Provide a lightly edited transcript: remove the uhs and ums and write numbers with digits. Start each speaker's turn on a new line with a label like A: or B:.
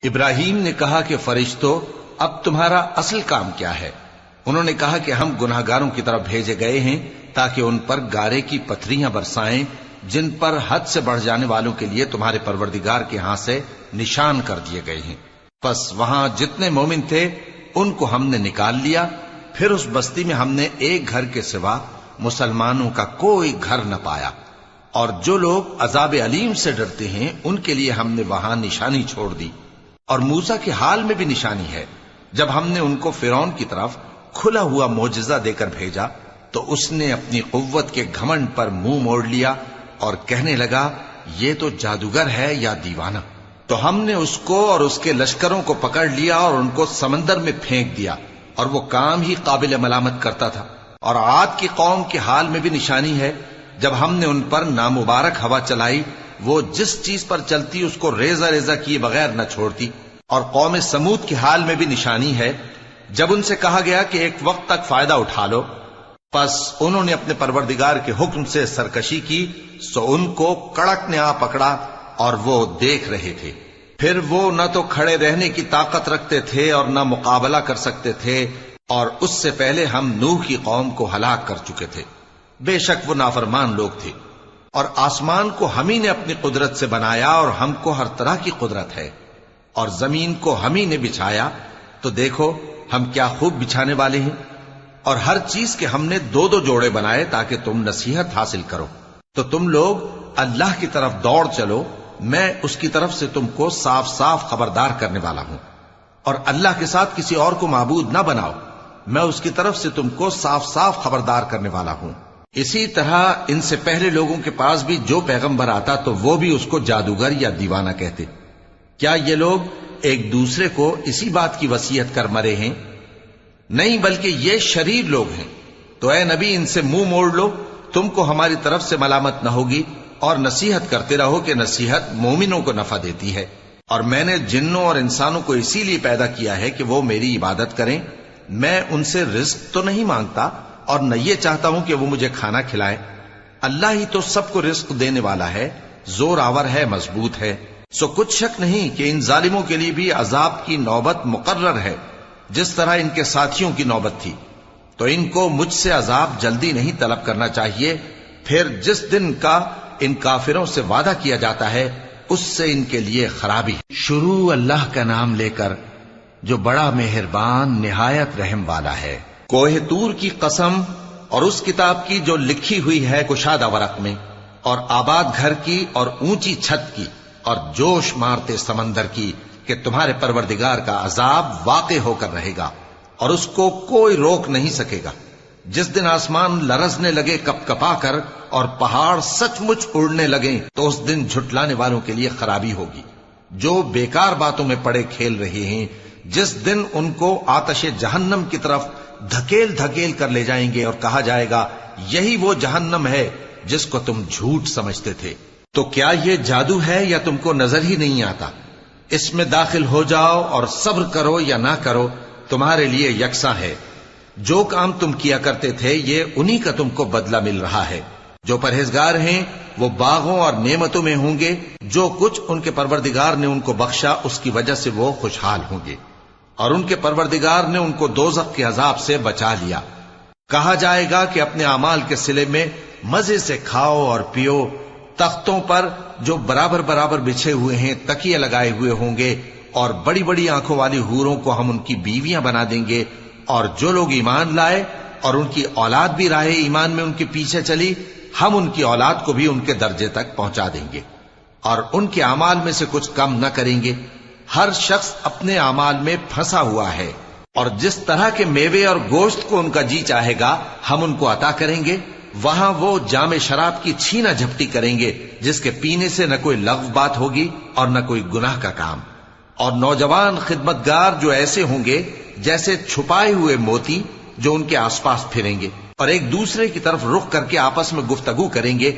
A: ابراہیم نے کہا کہ فرشتوں، اب تمہارا اصل کام کیا ہے؟ انہوں نے کہا کہ ہم گناہگاروں کی طرف بھیجے گئے ہیں تاکہ ان پر گارے کی پتھریاں برسائیں جن پر حد سے بڑھ جانے والوں کے لیے تمہارے پروردگار کے ہاں سے نشان کر دیے گئے ہیں۔ پس وہاں جتنے مومن تھے ان کو ہم نے نکال لیا، پھر اس بستی میں ہم نے ایک گھر کے سوا مسلمانوں کا کوئی گھر نہ پایا، اور جو لوگ عذاب علیم سے ڈرتے ہیں ان کے لیے ہم نے وہاں نشانی چھوڑ دی۔ اور موسیٰ کے حال میں بھی نشانی ہے، جب ہم نے ان کو فرعون کی طرف کھلا ہوا معجزہ دے کر بھیجا تو اس نے اپنی قوت کے گھمنڈ پر منہ موڑ لیا اور کہنے لگا یہ تو جادوگر ہے یا دیوانہ۔ تو ہم نے اس کو اور اس کے لشکروں کو پکڑ لیا اور ان کو سمندر میں پھینک دیا، اور وہ کام ہی قابل ملامت کرتا تھا۔ اور عاد کی قوم کے حال میں بھی نشانی ہے، جب ہم نے ان پر نامبارک ہوا چلائی، وہ جس چیز پر چلتی اس کو ریزہ ریزہ کیے بغیر نہ چھوڑتی۔ اور قوم سمود کے حال میں بھی نشانی ہے، جب ان سے کہا گیا کہ ایک وقت تک فائدہ اٹھا لو، پس انہوں نے اپنے پروردگار کے حکم سے سرکشی کی، سو ان کو کڑک نے آ پکڑا اور وہ دیکھ رہے تھے۔ پھر وہ نہ تو کھڑے رہنے کی طاقت رکھتے تھے اور نہ مقابلہ کر سکتے تھے، اور اس سے پہلے ہم نوح کی قوم کو ہلاک کر چکے تھے۔ بے شک وہ نافرمان لوگ تھے۔ اور آسمان کو ہم ہی نے اپنی قدرت سے بنایا، اور ہم کو ہر طرح کی قدرت ہے، اور زمین کو ہم ہی نے بچھایا، تو دیکھو ہم کیا خوب بچھانے والے ہیں۔ اور ہر چیز کے ہم نے دو دو جوڑے بنائے تاکہ تم نصیحت حاصل کرو۔ تو تم لوگ اللہ کی طرف دوڑ چلو، میں اس کی طرف سے تم کو صاف صاف خبردار کرنے والا ہوں۔ اور اللہ کے ساتھ کسی اور کو معبود نہ بناؤ، میں اس کی طرف سے تم کو صاف صاف خبردار کرنے والا ہوں۔ اسی طرح ان سے پہلے لوگوں کے پاس بھی جو پیغمبر آتا تو وہ بھی اس کو جادوگر یا دیوانہ کہتے۔ کیا یہ لوگ ایک دوسرے کو اسی بات کی وصیت کر مرے ہیں؟ نہیں، بلکہ یہ شریر لوگ ہیں۔ تو اے نبی ان سے منہ موڑ لو، تم کو ہماری طرف سے ملامت نہ ہوگی، اور نصیحت کرتے رہو کہ نصیحت مومنوں کو نفع دیتی ہے۔ اور میں نے جنوں اور انسانوں کو اسی لیے پیدا کیا ہے کہ وہ میری عبادت کریں، میں ان سے رزق تو نہیں مانگتا اور نہ یہ چاہتا ہوں کہ وہ مجھے کھانا کھلائیں۔ اللہ ہی تو سب کو رزق دینے والا ہے، زور آور ہے، مضبوط ہے۔ سو کچھ شک نہیں کہ ان ظالموں کے لیے بھی عذاب کی نوبت مقرر ہے، جس طرح ان کے ساتھیوں کی نوبت تھی۔ تو ان کو مجھ سے عذاب جلدی نہیں طلب کرنا چاہیے، پھر جس دن کا ان کافروں سے وعدہ کیا جاتا ہے اس سے ان کے لیے خرابی ہے۔ شروع اللہ کا نام لے کر جو بڑا مہربان نہایت رحم والا ہے۔ کوہ طور کی قسم، اور اس کتاب کی جو لکھی ہوئی ہے کشادہ ورق میں، اور آباد گھر کی اور اونچی چھت کی، اور جوش مارتے سمندر کی، کہ تمہارے پروردگار کا عذاب واقع ہو کر رہے گا اور اس کو کوئی روک نہیں سکے گا۔ جس دن آسمان لرزنے لگے کپ کپا کر اور پہاڑ سچ مچ اڑنے لگیں تو اس دن جھٹلانے والوں کے لیے خرابی ہوگی، جو بیکار باتوں میں پڑے کھیل رہے ہیں۔ جس دن ان کو آتش جہنم کی طرف دھکیل دھکیل کر لے جائیں گے اور کہا جائے گا یہی وہ جہنم ہے جس کو تم جھوٹ سمجھتے تھے۔ تو کیا یہ جادو ہے یا تم کو نظر ہی نہیں آتا؟ اس میں داخل ہو جاؤ اور صبر کرو یا نہ کرو، تمہارے لیے یکساں ہے۔ جو کام تم کیا کرتے تھے یہ انہی کا تم کو بدلہ مل رہا ہے۔ جو پرہیزگار ہیں وہ باغوں اور نعمتوں میں ہوں گے، جو کچھ ان کے پروردگار نے ان کو بخشا اس کی وجہ سے وہ خوشحال ہوں گے، اور ان کے پروردگار نے ان کو دوزخ کے عذاب سے بچا لیا۔ کہا جائے گا کہ اپنے اعمال کے صلے میں مزے سے کھاؤ اور پیو، تختوں پر جو برابر برابر بچھے ہوئے ہیں تکیے لگائے ہوئے ہوں گے، اور بڑی بڑی آنکھوں والی حوروں کو ہم ان کی بیویاں بنا دیں گے۔ اور جو لوگ ایمان لائے اور ان کی اولاد بھی راہ ایمان میں ان کے پیچھے چلی، ہم ان کی اولاد کو بھی ان کے درجے تک پہنچا دیں گے، اور ان کے اعمال میں سے کچھ کم نہ کریں گے۔ ہر شخص اپنے اعمال میں پھنسا ہوا ہے، اور جس طرح کے میوے اور گوشت کو ان کا جی چاہے گا ہم ان کو عطا کریں گے۔ وہاں وہ جام شراب کی چھینا جھپٹی کریں گے، جس کے پینے سے نہ کوئی لغو بات ہوگی اور نہ کوئی گناہ کا کام۔ اور نوجوان خدمتگار جو ایسے ہوں گے جیسے چھپائے ہوئے موتی، جو ان کے آس پاس پھریں گے اور ایک دوسرے کی طرف رخ کر کے آپس میں گفتگو کریں گے۔